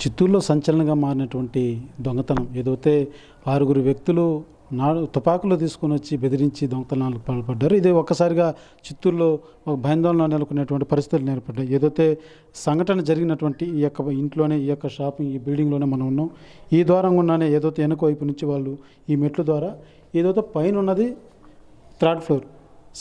చిత్తూరులో సంచలనంగా మారినటువంటి దొంగతనం ఏదైతే 6 వ్యక్తులు తుపాకులు తీసుకొని వచ్చి బెదిరించి దొంగతనాలకు పాల్పడ్డారు. ఇది ఒక్కసారిగా చిత్తూరులో ఒక భయాందోళన నెలకొనేటువంటి పరిస్థితులు ఏర్పడ్డాయి. ఏదైతే సంఘటన జరిగినటువంటి ఈ యొక్క ఇంట్లోనే ఈ యొక్క షాపింగ్ ఈ బిల్డింగ్లోనే మనం ఉన్నాం. ఈ ద్వారం గుండానే ఏదైతే వెనుక వైపు నుంచి వాళ్ళు ఈ మెట్ల ద్వారా ఏదైతే పైన ఉన్నది 3rd ఫ్లోర్,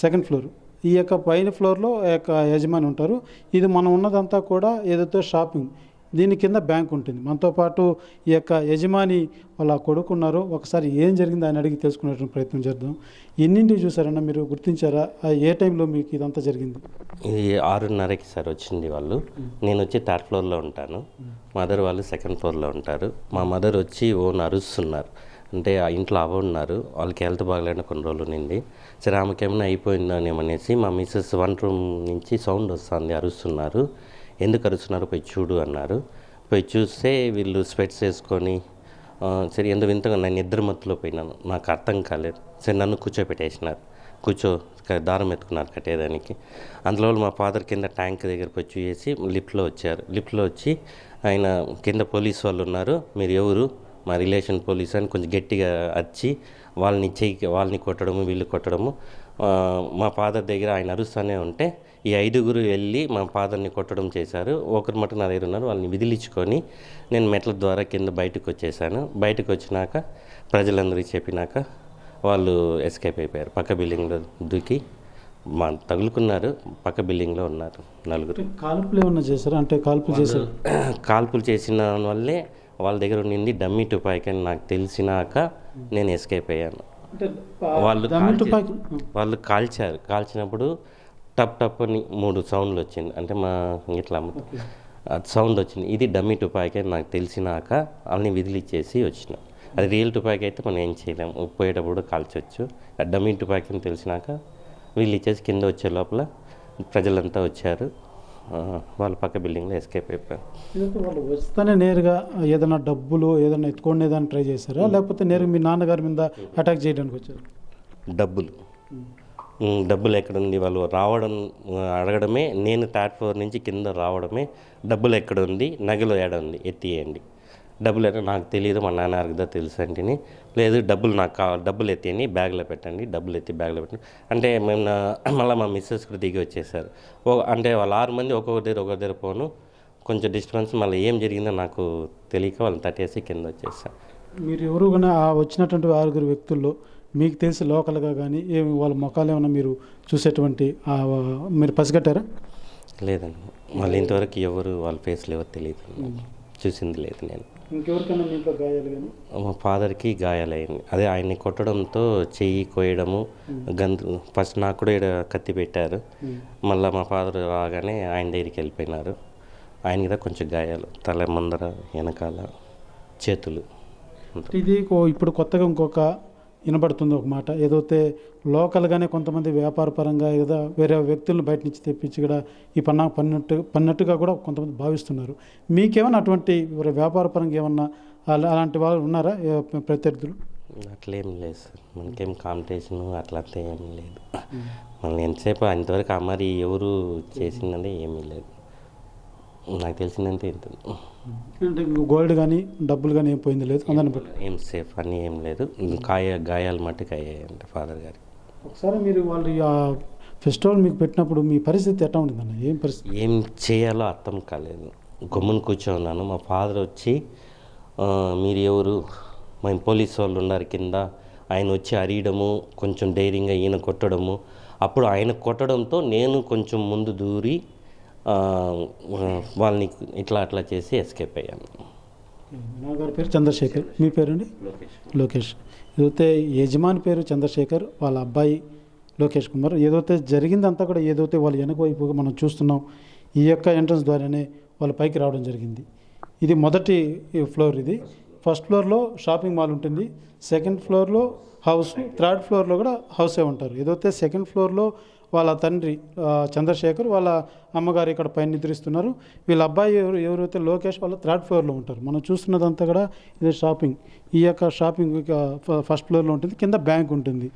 2nd ఫ్లోర్. ఈ యొక్క పైన ఫ్లోర్లో యొక్క యజమాని ఉంటారు. ఇది మనం ఉన్నదంతా కూడా ఏదైతే షాపింగ్, దీని కింద బ్యాంక్ ఉంటుంది. మనతో పాటు ఈ యొక్క యజమాని వాళ్ళ కొడుకున్నారు. ఒకసారి ఏం జరిగిందో ఆయన అడిగి తెలుసుకునేటువంటి ప్రయత్నం చేద్దాం. ఎన్నింటికి చూసారన్నా, మీరు గుర్తించారా? ఏ టైంలో మీకు ఇదంతా జరిగింది? ఇది 6:30కి సార్ వచ్చింది వాళ్ళు. నేను వచ్చి 3rd ఫ్లోర్లో ఉంటాను, మదర్ వాళ్ళు 2nd ఫ్లోర్లో ఉంటారు. మా మదర్ వచ్చి అరుస్తున్నారు. అంటే ఆ ఇంట్లో ఉన్నారు, వాళ్ళకి హెల్త్ బాగలేని కొన్ని రోజులు నిండి. సరే ఆమెకేమైనా అయిపోయిందని ఏమనేసి మా మిస్సెస్ 1 రూమ్ నుంచి సౌండ్ వస్తుంది, అరుస్తున్నారు. ఎందుకు అరుస్తున్నారు, పోయి చూడు అన్నారు. పోయి చూస్తే వీళ్ళు స్పెట్స్ వేసుకొని సరే ఎందుకు వింతగా నేను నిద్రమత్తులో పోయినాను, నాకు అర్థం కాలేదు. సరే నన్ను కూర్చోపెట్టేసినారు, దారం ఎత్తుకున్నారు కట్టేదానికి. అందులో మా ఫాదర్ కింద ట్యాంక్ దగ్గర పోయి చూసి లిఫ్ట్లో వచ్చారు. లిఫ్ట్లో వచ్చి ఆయన కింద పోలీస్ వాళ్ళు ఉన్నారు, మీరు ఎవరు, మా రిలేషన్ పోలీస్ అని కొంచెం గట్టిగా వచ్చి వాళ్ళని కొట్టడము, వీళ్ళు కొట్టడము. మా ఫాదర్ దగ్గర ఆయన అరుస్తూనే ఉంటే ఈ 5గురు వెళ్ళి మా ఫాదర్ని కొట్టడం చేశారు. ఒకరు మటు నా దగ్గర ఉన్నారు, వాళ్ళని విదిలించుకొని నేను మెట్ల ద్వారా కింద బయటకు వచ్చేసాను. బయటకు వచ్చినాక ప్రజలందరికీ చెప్పినాక వాళ్ళు ఎస్కేప్ అయిపోయారు. పక్క బిల్డింగ్లో దూకి తగులుకున్నారు. పక్క బిల్డింగ్లో ఉన్నారు 4. కాల్పులు ఏమన్నా చేశారు? అంటే కాల్పులు చేశారు. కాల్పులు చేసిన వల్లే వాళ్ళ దగ్గర ఉండింది డమ్మీ తుపాకీ అని నాకు తెలిసినాక నేను ఎస్కేప్ అయ్యాను. వాళ్ళు కాల్చినప్పుడు టప్ టప్ అని 3 సౌండ్లు వచ్చింది. అంటే మా ఇట్లా సౌండ్ వచ్చింది. ఇది డమ్మీ తుపాకీ అని నాకు తెలిసినాక వాళ్ళని విదిలిచ్చేసి వచ్చిన. అది రియల్ తుపాకీ అయితే మనం ఏం చేయలేము, పోయేటప్పుడు కాల్చవచ్చు. డమ్మీ తుపాకీ అని తెలిసినాక వీళ్ళు ఇచ్చేసి కింద వచ్చే లోపల ప్రజలంతా వచ్చారు. వాళ్ళు పక్క బిల్డింగ్లో ఎస్కేప్ అయిపోయారు. వాళ్ళు వస్తేనే నేరుగా ఏదైనా డబ్బులు ఏదైనా ఎత్తుకోండి ఏదైనా ట్రై చేశారా, లేకపోతే నేరుగా మీ నాన్నగారి మీద అటాక్ చేయడానికి వచ్చారు? డబ్బులు ఎక్కడుంది, వాళ్ళు రావడం అడగడమే. నేను 3rd ఫ్లోర్ నుంచి కింద రావడమే, డబ్బులు ఎక్కడుంది, నగలు ఏడుంది, ఎత్తియండి. డబ్బులు ఎక్కడ నాకు తెలియదు, మా నాన్న అడిగితే తెలుసు అంటేని. లేదు డబ్బులు నాకు కావాలి, డబ్బులు ఎత్తియండి, బ్యాగ్లో పెట్టండి, డబ్బులు ఎత్తి బ్యాగ్లో పెట్టండి అంటే మేము మళ్ళీ మా మిస్సెస్ కూడా దిగి వచ్చేసారు. అంటే వాళ్ళు 6 మంది ఒకరి దగ్గర పోను, కొంచెం డిస్టర్బెన్స్. మళ్ళీ ఏం జరిగిందో నాకు తెలియక వాళ్ళని తట్టేసి కింద వచ్చేసాను. మీరు ఎవరు కానీ వచ్చినటువంటి 6 వ్యక్తుల్లో మీకు తెలిసి లోకల్గా కానీ వాళ్ళ ముఖాలు ఏమైనా మీరు చూసేటువంటి మీరు పసిగట్టారా? లేదండి, వాళ్ళు ఇంతవరకు ఎవరు వాళ్ళ ఫేస్లు ఎవరు తెలియదు, చూసింది లేదు నేను. ఇంకెవరికైనా మీతో గాయాలు కానీ? మా ఫాదర్కి గాయాలైంది. అదే ఆయన్ని కొట్టడంతో చెయ్యి కోయడము, ఫస్ట్ నాకు కూడా ఇక్కడ కత్తి పెట్టారు. మళ్ళీ మా ఫాదర్ రాగానే ఆయన దగ్గరికి వెళ్ళిపోయినారు. ఆయన కూడా కొంచెం గాయాలు, తల ముందర, వెనకాల, చేతులు. ఇది ఇప్పుడు కొత్తగా ఇంకొక వినబడుతుంది ఒక మాట, ఏదైతే లోకల్గానే కొంతమంది వ్యాపార పరంగా ఏదో వేరే వ్యక్తులను బయట నుంచి తెప్పించి కూడా ఈ పన్నట్టుగా కూడా కొంతమంది భావిస్తున్నారు. మీకేమైనా అటువంటి వ్యాపార పరంగా ఏమన్నా అలాంటి వాళ్ళు ఉన్నారా ప్రత్యర్థులు? అట్లేం లేదు సార్, మనకేం కాంపిటీషన్ అట్లంతా ఏమీ లేదు. మనం ఎంతసేపు అంతవరకు మరి ఎవరు చేసిందంటే ఏమీ లేదు, నాకు తెలిసిందంటే ఎంత. అంటే గోల్డ్ కానీ డబ్బులు కానీ ఏం పోయింది లేదు, అందరిని బట్టి ఏం సేఫ్ అని ఏం లేదు. గాయాలు మట్టుకు అయ్యాయంటే ఫాదర్ గారి. ఒకసారి మీరు వాళ్ళు ఫెస్టివల్ మీకు పెట్టినప్పుడు మీ పరిస్థితి ఎట్లా ఉంటుందన్న? ఏం పరిస్థితి, ఏం చేయాలో అర్థం కాలేదు. గమ్మున కూర్చోన్నాను. మా ఫాదర్ వచ్చి మీరు ఎవరు, మేము పోలీసు వాళ్ళు ఉన్నారు కింద, ఆయన వచ్చి అరియడము, కొంచెం ధైర్యంగా ఈయన కొట్టడము. అప్పుడు ఆయన కొట్టడంతో నేను కొంచెం ముందు దూరి వాళ్ళని అట్లా చేసి ఎస్కేప్ అయ్యాను. నా గారి పేరు చంద్రశేఖర్, మీ పేరండి? లోకేష్. ఏదైతే యజమాని పేరు చంద్రశేఖర్, వాళ్ళ అబ్బాయి లోకేష్ కుమార్. ఏదైతే జరిగిందంతా కూడా ఏదైతే వాళ్ళు వెనక వైపుగా మనం చూస్తున్నాం, ఈ యొక్క ఎంట్రన్స్ ద్వారానే వాళ్ళు పైకి రావడం జరిగింది. ఇది మొదటి ఫ్లోర్. ఇది 1st ఫ్లోర్లో షాపింగ్ మాల్ ఉంటుంది, సెకండ్ ఫ్లోర్లో హౌస్, థర్డ్ ఫ్లోర్లో కూడా హౌసే ఉంటారు. ఏదైతే సెకండ్ ఫ్లోర్లో వాళ్ళ తండ్రి చంద్రశేఖర్, వాళ్ళ అమ్మగారు ఇక్కడ పైన నిద్రిస్తున్నారు. వీళ్ళ అబ్బాయి ఎవరైతే లోకేష్ వాళ్ళు థర్డ్ ఫ్లోర్లో ఉంటారు. మనం చూస్తున్నదంతా కూడా ఇది షాపింగ్. ఈ యొక్క షాపింగ్ ఫస్ట్ ఫ్లోర్లో ఉంటుంది, కింద బ్యాంక్ ఉంటుంది.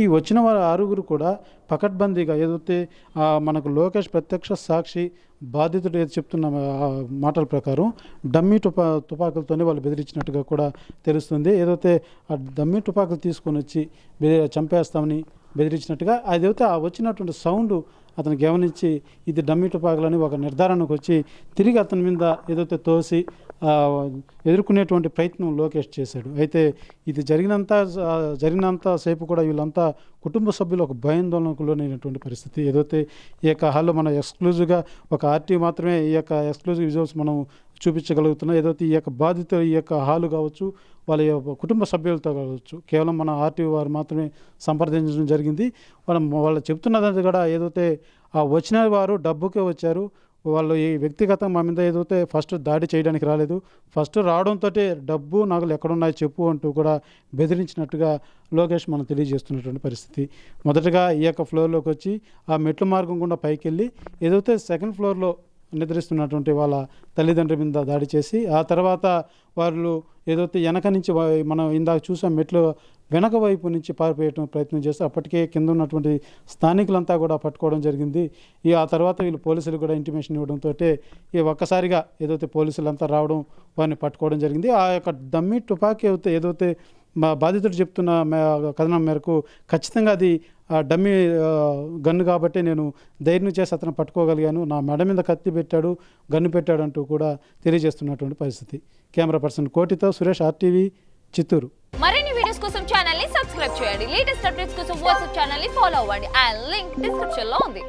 ఈ వచ్చిన వారు 6గురు కూడా పకడ్బందీగా ఏదైతే మనకు లోకేష్ ప్రత్యక్ష సాక్షి బాధితుడు ఏది చెప్తున్న మాటల ప్రకారం డమ్మీ తుపాకులతోనే వాళ్ళు బెదిరించినట్టుగా కూడా తెలుస్తుంది. ఏదైతే ఆ డమ్మీ తుపాకులు తీసుకొని వచ్చి చంపేస్తామని బెదిరించినట్టుగా అదైతే ఆ వచ్చినటువంటి సౌండ్ అతను గమనించి ఇది డమ్మీ తుపాకులని ఒక నిర్ధారణకు వచ్చి తిరిగి అతని మీద ఏదైతే తోసి ఎదుర్కొనేటువంటి ప్రయత్నం లోకేష్ చేశాడు. అయితే ఇది జరిగినంత సేపు కూడా వీళ్ళంతా కుటుంబ సభ్యులు ఒక భయాందోళనకు లోనైనటువంటి పరిస్థితి. ఏదైతే ఈ యొక్క హాల్లో మనం ఎక్స్క్లూజివ్గా ఒక ఆర్టీ మాత్రమే ఈ యొక్క ఎక్స్క్లూజివ్ విజువల్స్ మనం చూపించగలుగుతున్నాం. ఏదైతే ఈ యొక్క బాధితులు ఈ యొక్క హాలు కావచ్చు, వాళ్ళ యొక్క కుటుంబ సభ్యులతో కావచ్చు, కేవలం మన ఆర్టీవీ వారు మాత్రమే సంప్రదించడం జరిగింది. వాళ్ళు చెప్తున్నది కూడా ఏదైతే వచ్చిన వారు డబ్బుకే వచ్చారు, వాళ్ళు ఈ వ్యక్తిగతంగా మా మీద ఏదైతే ఫస్ట్ దాడి చేయడానికి రాలేదు, ఫస్ట్ రావడంతో డబ్బు నగలు ఎక్కడున్నాయో చెప్పు అంటూ కూడా బెదిరించినట్టుగా లోకేష్ మనం తెలియజేస్తున్నటువంటి పరిస్థితి. మొదటగా ఈ యొక్క ఫ్లోర్లోకి వచ్చి ఆ మెట్ల మార్గం గుండా పైకి వెళ్ళి ఏదైతే సెకండ్ ఫ్లోర్లో నిద్రిస్తున్నటువంటి వాళ్ళ తల్లిదండ్రుల మీద దాడి చేసి ఆ తర్వాత వాళ్ళు ఏదైతే వెనక నుంచి మనం ఇందాక చూసాం మెట్లు వెనక వైపు నుంచి పారిపోయడం ప్రయత్నం చేస్తే అప్పటికే కింద ఉన్నటువంటి స్థానికులంతా కూడా పట్టుకోవడం జరిగింది. ఆ తర్వాత వీళ్ళు పోలీసులు కూడా ఇంటిమేషన్ ఇవ్వడంతో ఈ ఒక్కసారిగా ఏదైతే పోలీసులంతా రావడం వారిని పట్టుకోవడం జరిగింది. ఆ యొక్క డమ్మీ తుపాకీ ఏదైతే మా బాధితుడు చెప్తున్న కథనం మేరకు ఖచ్చితంగా అది డమ్మీ గన్ను కాబట్టి నేను ధైర్యం చేసి అతను పట్టుకోగలిగాను, నా మెడ మీద కత్తి పెట్టాడు, గన్ను పెట్టాడు అంటూ కూడా తెలియజేస్తున్నటువంటి పరిస్థితి. కెమెరా పర్సన్ కోటితో సురేష్, ఆర్టీవీ, చిత్తూరు. మరిన్ని వీడియోస్ కోసం ఛానల్ ని సబ్స్క్రైబ్ చేయండి. లేటెస్ట్ అప్డేట్స్ కోసం వాట్సాప్ ఛానల్ ని ఫాలో అవ్వండి. ఆ లింక్ డిస్క్రిప్షన్ లో ఉంది.